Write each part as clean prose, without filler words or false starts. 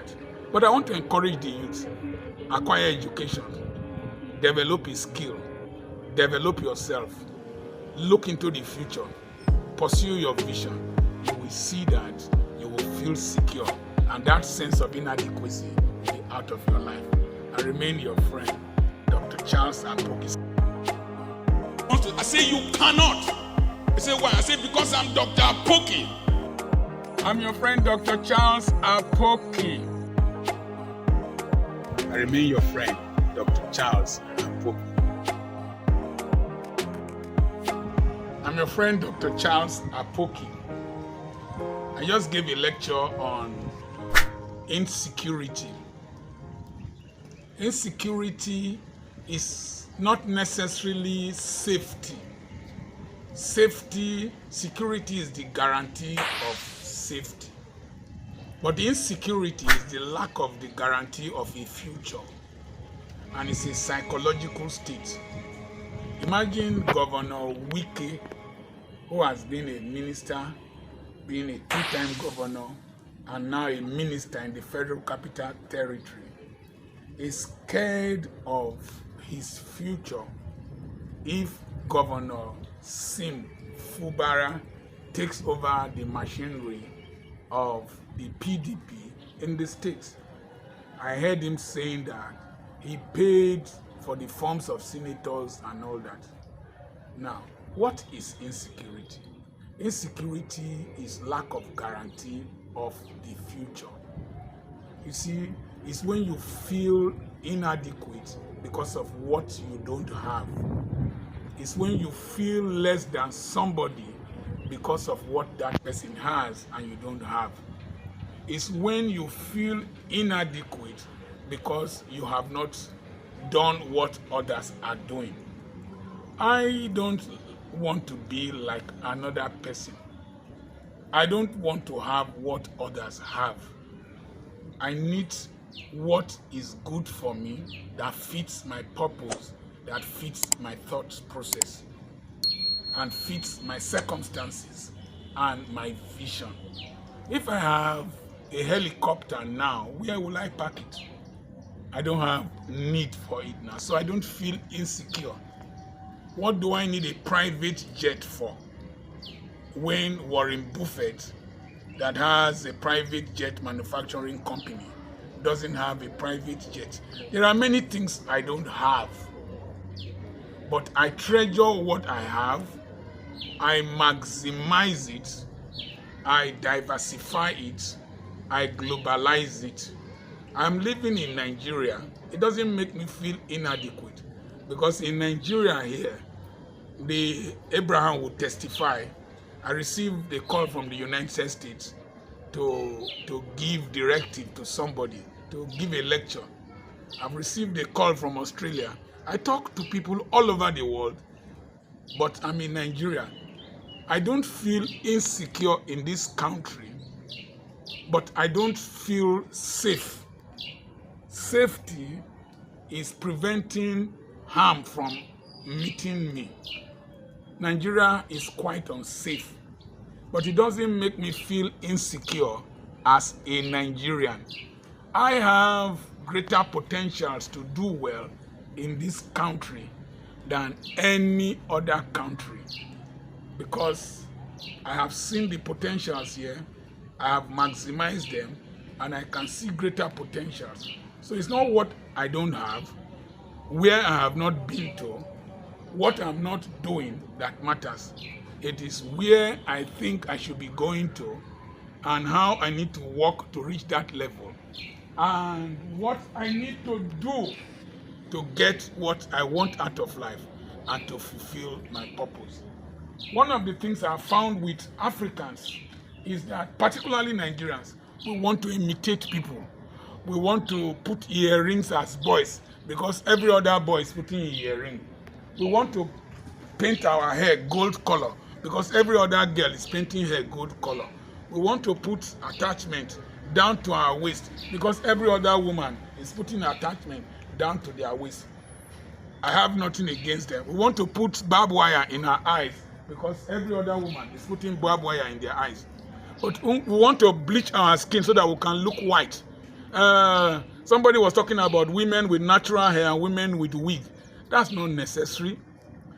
youth. But I want to encourage the youth. Acquire education. Develop a skill. Develop yourself. Look into the future. Pursue your vision. You will see that you will feel secure. And that sense of inadequacy will be out of your life. I remain your friend, Dr. Charles Apoki. I say you cannot. I say why? I say because I'm Dr. Apoki. I'm your friend, Dr. Charles Apoki. I remain your friend, Dr. Charles Apoki. I'm your friend, Dr. Charles Apoki. I just gave a lecture on insecurity. Insecurity is not necessarily safety. Security is the guarantee of safety. But insecurity is the lack of the guarantee of a future. And it's a psychological state. Imagine Governor Wike, who has been a minister, being a two-time governor, and now a minister in the Federal Capital Territory, is scared of his future if Governor Sim Fubara takes over the machinery of the PDP in the state. I heard him saying that he paid for the forms of senators and all that. Now, what is insecurity? Insecurity is lack of guarantee of the future. You see, it's when you feel inadequate because of what you don't have. It's when you feel less than somebody because of what that person has and you don't have. It's when you feel inadequate because you have not done what others are doing. I don't want to be like another person. I don't want to have what others have. I need what is good for me, that fits my purpose, that fits my thought process, and fits my circumstances and my vision. If I have a helicopter now, where will I park it? I don't have need for it now, so I don't feel insecure. What do I need a private jet for? When Warren Buffett, that has a private jet manufacturing company, doesn't have a private jet. There are many things I don't have, but I treasure what I have. I maximize it. I diversify it. I globalize it. I'm living in Nigeria. It doesn't make me feel inadequate, because in Nigeria here, the Abraham would testify. I received a call from the United States to give directive to somebody, to give a lecture. I've received a call from Australia. I talk to people all over the world, but I'm in Nigeria. I don't feel insecure in this country, but I don't feel safe. Safety is preventing harm from meeting me. Nigeria is quite unsafe, but it doesn't make me feel insecure as a Nigerian. I have greater potentials to do well in this country than any other country, because I have seen the potentials here, I have maximized them, and I can see greater potentials. So it's not what I don't have, where I have not been to, what I'm not doing that matters. It is where I think I should be going to and how I need to work to reach that level, and what I need to do to get what I want out of life and to fulfill my purpose. One of the things I found with Africans is that, particularly Nigerians, we want to imitate people. We want to put earrings as boys because every other boy is putting an earring. We want to paint our hair gold color because every other girl is painting hair gold color. We want to put attachment down to our waist because every other woman is putting attachment down to their waist. I have nothing against them. We want to put barbed wire in our eyes because every other woman is putting barbed wire in their eyes. But we want to bleach our skin so that we can look white. Somebody was talking about women with natural hair and women with wig. That's not necessary.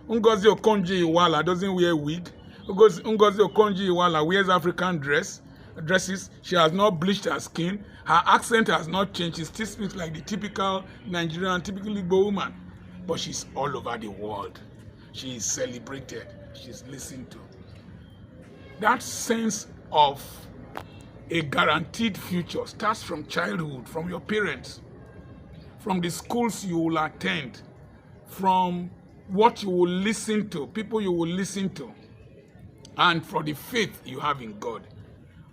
Ngozi Okonjo-Iweala doesn't wear wig. Ngozi Okonjo-Iweala wears African dresses. She has not bleached her skin. Her accent has not changed. She still speaks like the typical Nigerian, typical Igbo woman. But she's all over the world. She is celebrated. She's listened to. That sense of a guaranteed future starts from childhood, from your parents, from the schools you will attend, from what you will listen to, people you will listen to, and for the faith you have in God.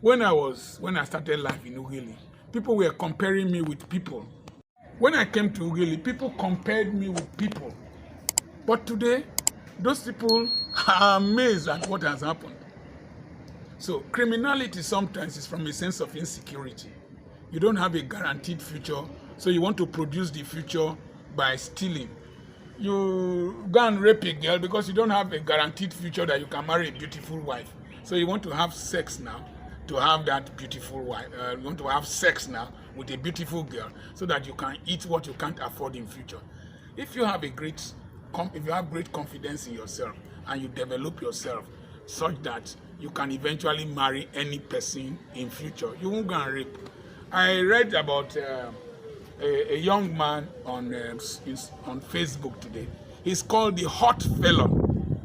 When I started life in Ughelli, people were comparing me with people. When I came to Ughelli, people compared me with people. But today, those people are amazed at what has happened. So criminality sometimes is from a sense of insecurity. You don't have a guaranteed future, so you want to produce the future by stealing. You go and rape a girl because you don't have a guaranteed future that you can marry a beautiful wife. So you want to have sex now to have that beautiful wife. You want to have sex now with a beautiful girl so that you can eat what you can't afford in future. If you have great confidence in yourself and you develop yourself such that you can eventually marry any person in future, you won't go and rape. I read about a young man on Facebook today. He's called the Hot Felon.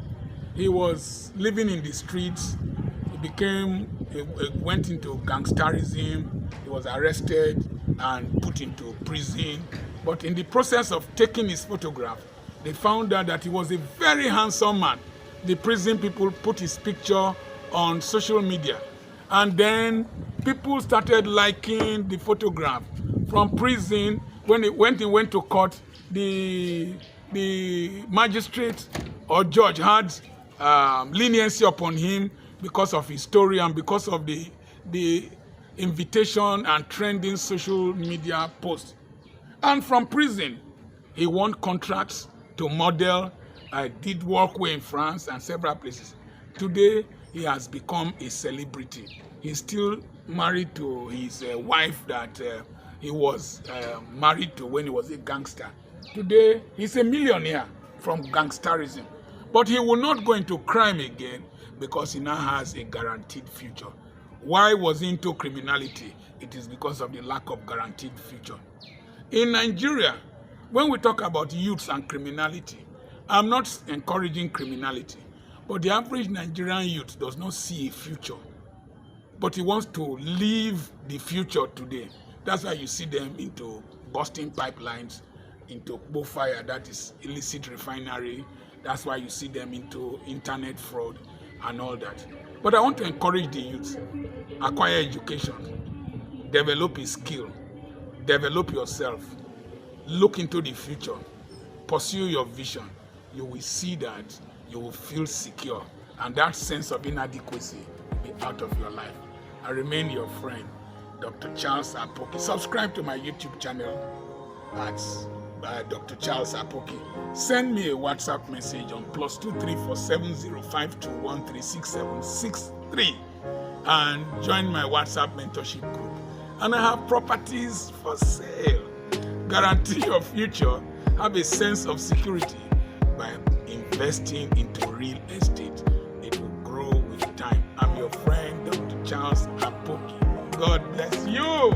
He was living in the streets. He went into gangsterism. He was arrested and put into prison. But in the process of taking his photograph, they found out that he was a very handsome man. The prison people put his picture on social media, and then people started liking the photograph. From prison, when he went to court, the magistrate or judge had leniency upon him because of his story and because of the invitation and trending social media posts. And from prison, he won contracts to model. I did workway in France and several places. Today, he has become a celebrity. He's still married to his wife that he was married to when he was a gangster. Today, he's a millionaire from gangsterism. But he will not go into crime again because he now has a guaranteed future. Why was he into criminality? It is because of the lack of guaranteed future. In Nigeria, when we talk about youths and criminality, I'm not encouraging criminality. But the average Nigerian youth does not see a future. But he wants to live the future today. That's why you see them into busting pipelines, into fire, that is illicit refinery. That's why you see them into internet fraud and all that. But I want to encourage the youth. Acquire education. Develop a skill. Develop yourself. Look into the future. Pursue your vision. You will see that you will feel secure, and that sense of inadequacy will be out of your life. I remain your friend, Dr. Charles Apoki. Subscribe to my YouTube channel at Dr. Charles Apoki. Send me a WhatsApp message on +234 7052136763 and join my WhatsApp mentorship group. And I have properties for sale. Guarantee your future. Have a sense of security by investing into real estate. It will grow with time. I'm your friend, Dr. Charles Apoki. God bless you.